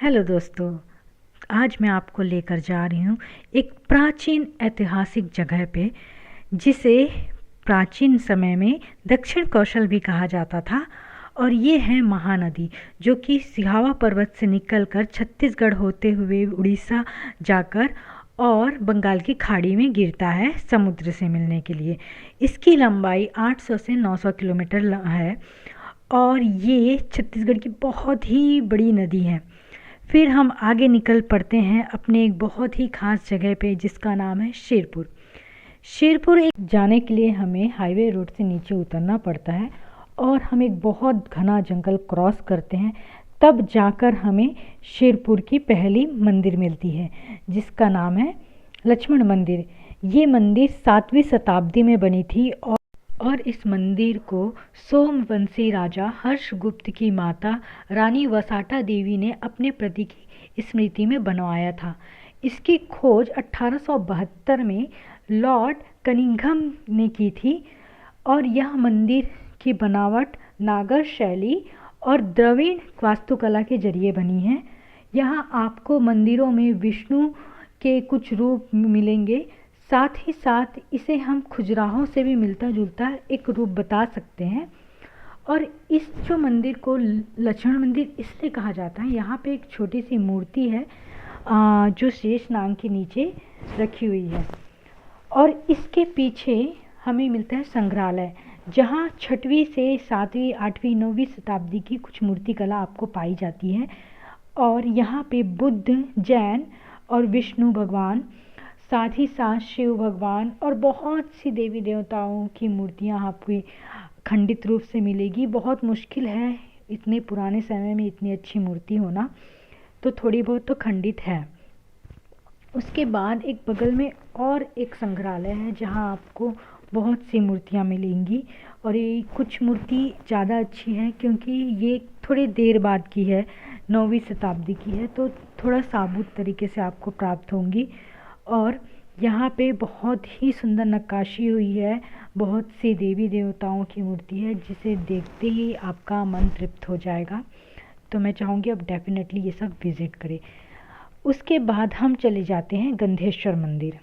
Hello दोस्तों, आज मैं आपको लेकर जा रही हूँ एक प्राचीन ऐतिहासिक जगह पे, जिसे प्राचीन समय में दक्षिण कौशल भी कहा जाता था। और ये है महानदी, जो कि सिहावा पर्वत से निकलकर छत्तीसगढ़ होते हुए उड़ीसा जाकर और बंगाल की खाड़ी में गिरता है समुद्र से मिलने के लिए। इसकी लंबाई 800 से 900 किलोमीटर है और ये छत्तीसगढ़ की बहुत ही बड़ी नदी है। फिर हम आगे निकल पड़ते हैं अपने एक बहुत ही ख़ास जगह पे, जिसका नाम है शेरपुर। शेरपुर एक जाने के लिए हमें हाईवे रोड से नीचे उतरना पड़ता है और हम एक बहुत घना जंगल क्रॉस करते हैं, तब जाकर हमें शेरपुर की पहली मंदिर मिलती है, जिसका नाम है लक्ष्मण मंदिर। ये मंदिर 7वीं शताब्दी में बनी थी और इस मंदिर को सोमवंशी राजा हर्षगुप्त की माता रानी वसाटा देवी ने अपने पति की स्मृति में बनवाया था। इसकी खोज 1872 में लॉर्ड कनिंघम ने की थी और यह मंदिर की बनावट नागर शैली और द्रविड़ वास्तुकला के जरिए बनी है। यहाँ आपको मंदिरों में विष्णु के कुछ रूप मिलेंगे, साथ ही साथ इसे हम खजुराहों से भी मिलता जुलता एक रूप बता सकते हैं। और इस जो मंदिर को लक्ष्मण मंदिर इसलिए कहा जाता है, यहाँ पे एक छोटी सी मूर्ति है जो शेष नाग के नीचे रखी हुई है। और इसके पीछे हमें मिलता है संग्रहालय, जहाँ 6वीं से 7वीं 8वीं 9वीं शताब्दी की कुछ मूर्तिकला आपको पाई जाती है। और यहाँ पे बुद्ध, जैन और विष्णु भगवान, साथ ही साथ शिव भगवान और बहुत सी देवी देवताओं की मूर्तियाँ आपको खंडित रूप से मिलेगी। बहुत मुश्किल है इतने पुराने समय में इतनी अच्छी मूर्ति होना, तो थोड़ी बहुत तो खंडित है। उसके बाद एक बगल में और एक संग्रहालय है, जहाँ आपको बहुत सी मूर्तियाँ मिलेंगी। और ये कुछ मूर्ति ज़्यादा अच्छी है क्योंकि ये थोड़ी देर बाद की है, 9वीं शताब्दी की है, तो थोड़ा साबुत तरीके से आपको प्राप्त होंगी। और यहाँ पे बहुत ही सुंदर नक्काशी हुई है, बहुत सी देवी देवताओं की मूर्ति है, जिसे देखते ही आपका मन तृप्त हो जाएगा। तो मैं चाहूँगी अब डेफिनेटली ये सब विज़िट करें। उसके बाद हम चले जाते हैं गंधेश्वर मंदिर।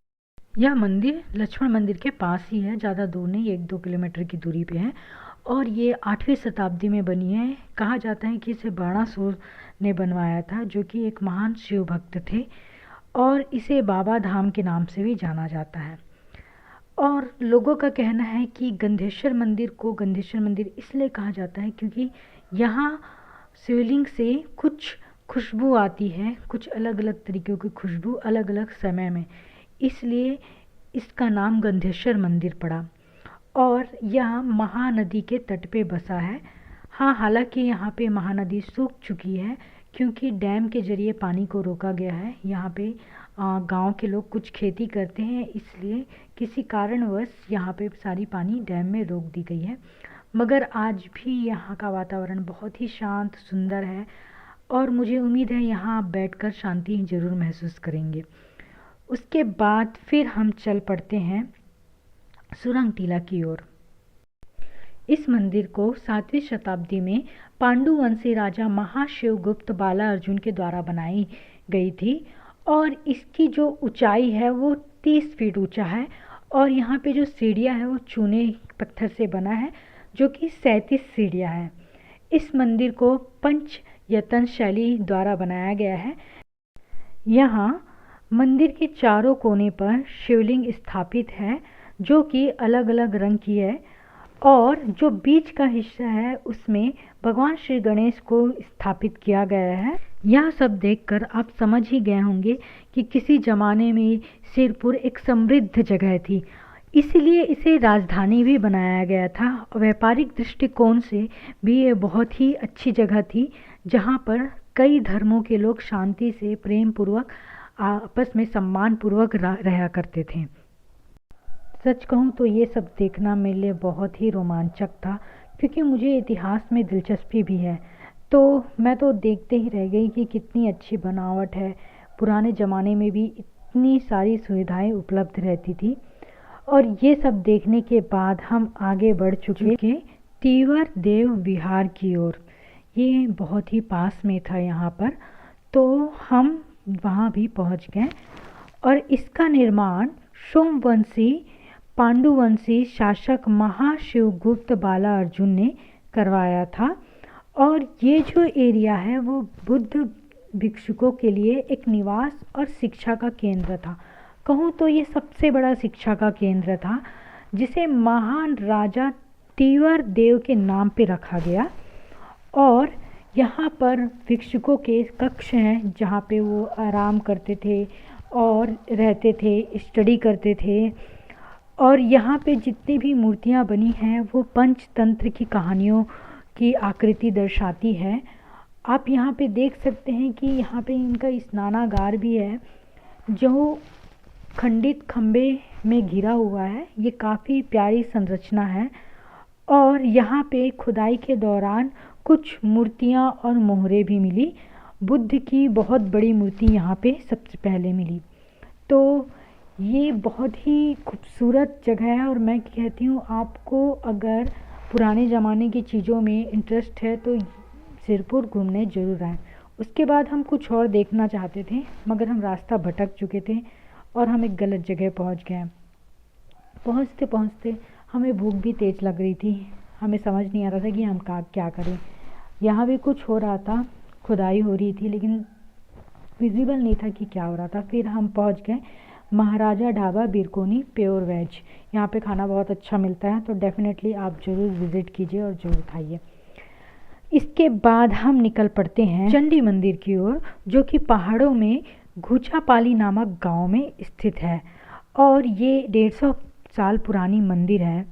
यह मंदिर लक्ष्मण मंदिर के पास ही है, ज़्यादा दूर नहीं, 1-2 किलोमीटर की दूरी पे है। और ये 8वीं शताब्दी में बनी है। कहा जाता है कि इसे बाणासुर ने बनवाया था, जो कि एक महान शिव भक्त थे, और इसे बाबा धाम के नाम से भी जाना जाता है। और लोगों का कहना है कि गंधेश्वर मंदिर को गंधेश्वर मंदिर इसलिए कहा जाता है क्योंकि यहाँ शिवलिंग से कुछ खुशबू आती है, कुछ अलग अलग तरीक़ों की खुशबू अलग अलग समय में, इसलिए इसका नाम गंधेश्वर मंदिर पड़ा। और यह महानदी के तट पे बसा है। हाँ, हालांकि यहाँ पे महानदी सूख चुकी है क्योंकि डैम के ज़रिए पानी को रोका गया है। यहाँ पे गांव के लोग कुछ खेती करते हैं, इसलिए किसी कारणवश यहाँ पे सारी पानी डैम में रोक दी गई है। मगर आज भी यहाँ का वातावरण बहुत ही शांत सुंदर है और मुझे उम्मीद है यहाँ आप बैठकर शांति ज़रूर महसूस करेंगे। उसके बाद फिर हम चल पड़ते हैं सुरंग टीला की ओर। इस मंदिर को 7वीं शताब्दी में पांडुवंशी राजा महाशिवगुप्त बाला अर्जुन के द्वारा बनाई गई थी और इसकी जो ऊंचाई है वो 30 फीट ऊंचा है। और यहाँ पे जो सीढ़ियाँ है वो चूने पत्थर से बना है, जो कि 37 सीढ़ियाँ हैं। इस मंदिर को पंचयतन शैली द्वारा बनाया गया है। यहाँ मंदिर के चारों कोने पर शिवलिंग स्थापित है, जो कि अलग अलग रंग की है, और जो बीच का हिस्सा है उसमें भगवान श्री गणेश को स्थापित किया गया है। यह सब देखकर आप समझ ही गए होंगे कि किसी ज़माने में शेरपुर एक समृद्ध जगह थी, इसलिए इसे राजधानी भी बनाया गया था। व्यापारिक दृष्टिकोण से भी ये बहुत ही अच्छी जगह थी, जहाँ पर कई धर्मों के लोग शांति से प्रेम पूर्वक आपस में सम्मान पूर्वक रहा करते थे। सच कहूँ तो ये सब देखना मेरे लिए बहुत ही रोमांचक था, क्योंकि मुझे इतिहास में दिलचस्पी भी है। तो मैं तो देखते ही रह गई कि कितनी अच्छी बनावट है। पुराने ज़माने में भी इतनी सारी सुविधाएं उपलब्ध रहती थी। और ये सब देखने के बाद हम आगे बढ़ चुके तीवर देव विहार की ओर। ये बहुत ही पास में था यहाँ पर। तो हम वहाँ भी पहुँच गए और इसका निर्माण सोमवंशी पांडुवंशी शासक महाशिवगुप्त बाला अर्जुन ने करवाया था। और ये जो एरिया है वो बुद्ध भिक्षुकों के लिए एक निवास और शिक्षा का केंद्र था। कहूँ तो ये सबसे बड़ा शिक्षा का केंद्र था, जिसे महान राजा तीवर देव के नाम पे रखा गया। और यहाँ पर भिक्षुकों के कक्ष हैं जहाँ पे वो आराम करते थे और रहते थे, स्टडी करते थे। और यहाँ पे जितनी भी मूर्तियाँ बनी हैं वो पंचतंत्र की कहानियों की आकृति दर्शाती है। आप यहाँ पे देख सकते हैं कि यहाँ पे इनका स्नानागार भी है जो खंडित खंबे में घिरा हुआ है। ये काफ़ी प्यारी संरचना है। और यहाँ पे खुदाई के दौरान कुछ मूर्तियाँ और मोहरें भी मिली। बुद्ध की बहुत बड़ी मूर्ति यहाँ पे सबसे पहले मिली। तो ये बहुत ही खूबसूरत जगह है और मैं कहती हूँ आपको अगर पुराने ज़माने की चीज़ों में इंटरेस्ट है तो सिरपुर घूमने ज़रूर आएँ। उसके बाद हम कुछ और देखना चाहते थे मगर हम रास्ता भटक चुके थे और हम एक गलत जगह पहुँच गए। पहुँचते पहुँचते हमें भूख भी तेज़ लग रही थी। हमें समझ नहीं आ रहा था कि हम क्या करें। यहाँ भी कुछ हो रहा था, खुदाई हो रही थी, लेकिन विजिबल नहीं था कि क्या हो रहा था। फिर हम पहुँच गए महाराजा ढाबा बिरकोनी प्योर वेज। यहाँ पे खाना बहुत अच्छा मिलता है, तो डेफिनेटली आप ज़रूर विज़िट कीजिए और ज़रूर खाइए। इसके बाद हम निकल पड़ते हैं चंडी मंदिर की ओर, जो कि पहाड़ों में घुचापाली नामक गांव में स्थित है। और ये 150 साल पुरानी मंदिर है।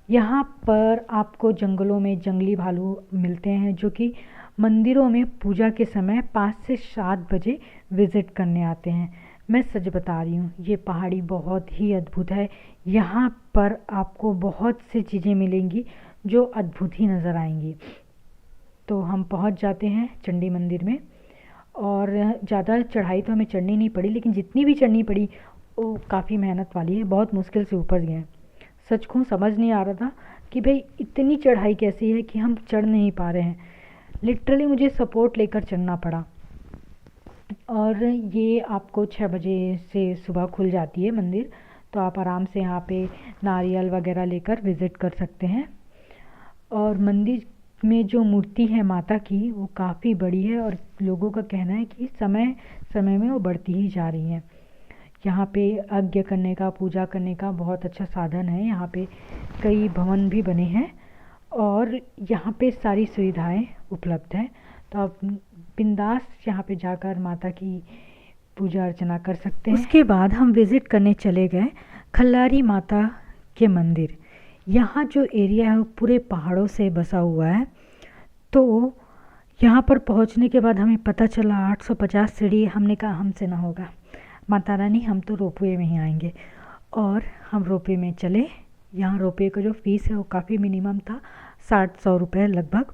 यहाँ पर आपको जंगलों में जंगली भालू मिलते हैं जो कि मंदिरों में पूजा के समय 5 से 7 बजे विज़िट करने आते हैं। मैं सच बता रही हूँ, ये पहाड़ी बहुत ही अद्भुत है। यहाँ पर आपको बहुत सी चीज़ें मिलेंगी जो अद्भुत ही नज़र आएंगी। तो हम पहुँच जाते हैं चंडी मंदिर में। और ज़्यादा चढ़ाई तो हमें चढ़नी नहीं पड़ी, लेकिन जितनी भी चढ़नी पड़ी वो काफ़ी मेहनत वाली है। बहुत मुश्किल से ऊपर गए। सच कहूँ समझ नहीं आ रहा था कि भाई इतनी चढ़ाई कैसी है कि हम चढ़ नहीं पा रहे हैं। लिटरली मुझे सपोर्ट लेकर चढ़ना पड़ा। और ये आपको 6 बजे से सुबह खुल जाती है मंदिर, तो आप आराम से यहाँ पे नारियल वगैरह लेकर विज़िट कर सकते हैं। और मंदिर में जो मूर्ति है माता की वो काफ़ी बड़ी है और लोगों का कहना है कि समय समय में वो बढ़ती ही जा रही है। यहाँ पे यज्ञ करने का, पूजा करने का बहुत अच्छा साधन है। यहाँ पे कई भवन भी बने हैं और यहाँ पे सारी सुविधाएं उपलब्ध हैं। तो आप बिंदास यहाँ पे जाकर माता की पूजा अर्चना कर सकते हैं। उसके बाद हम विज़िट करने चले गए खल्लारी माता के मंदिर। यहाँ जो एरिया है वो पूरे पहाड़ों से बसा हुआ है। तो यहाँ पर पहुँचने के बाद हमें पता चला 850 सीढ़ी। हमने कहा हमसे ना होगा, माता रानी हम तो रोपवे में ही आएंगे। और हम रोपवे में चले। यहाँ रोपवे का जो फ़ीस है वो काफ़ी मिनिमम था, 60-100 रुपये लगभग।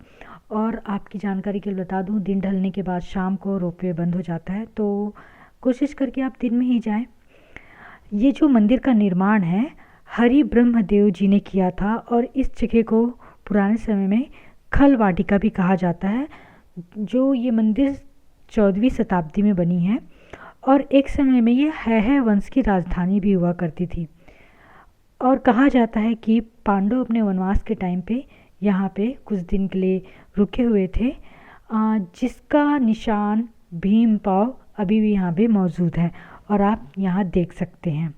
और आपकी जानकारी के लिए बता दूँ, दिन ढलने के बाद शाम को रोपवे बंद हो जाता है, तो कोशिश करके आप दिन में ही जाएं। ये जो मंदिर का निर्माण है हरि ब्रह्मदेव जी ने किया था और इस जगह को पुराने समय में खल वाटिका भी कहा जाता है। जो ये मंदिर 14वीं शताब्दी में बनी है और एक समय में ये है वंश की राजधानी भी हुआ करती थी। और कहा जाता है कि पांडव अपने वनवास के टाइम पे यहाँ पे कुछ दिन के लिए रुके हुए थे, जिसका निशान भीम पाव अभी भी यहाँ पे मौजूद है और आप यहाँ देख सकते हैं।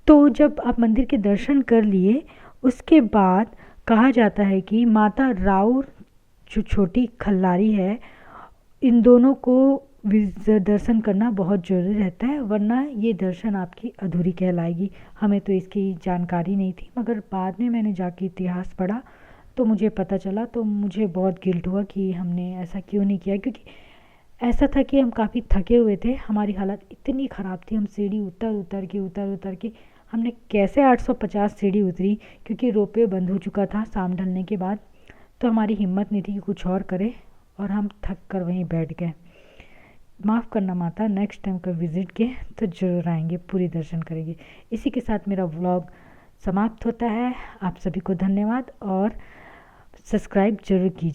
तो जब आप मंदिर के दर्शन कर लिए उसके बाद कहा जाता है कि माता राउर जो छोटी खल्लारी है, इन दोनों को दर्शन करना बहुत ज़रूरी रहता है, वरना ये दर्शन आपकी अधूरी कहलाएगी। हमें तो इसकी जानकारी नहीं थी, मगर बाद में मैंने जाके इतिहास पढ़ा तो मुझे पता चला। तो मुझे बहुत गिल्ट हुआ कि हमने ऐसा क्यों नहीं किया, क्योंकि ऐसा था कि हम काफ़ी थके हुए थे, हमारी हालत इतनी ख़राब थी। हम सीढ़ी उतर के हमने कैसे 850 सीढ़ी उतरी, क्योंकि रोपवे बंद हो चुका था शाम ढलने के बाद। तो हमारी हिम्मत नहीं थी कि कुछ और करें और हम थक कर वहीं बैठ गए। माफ़ करना माता, नेक्स्ट टाइम का विज़िट के तो ज़रूर आएंगे, पूरी दर्शन करेंगे। इसी के साथ मेरा व्लॉग समाप्त होता है। आप सभी को धन्यवाद और सब्सक्राइब ज़रूर कीजिए।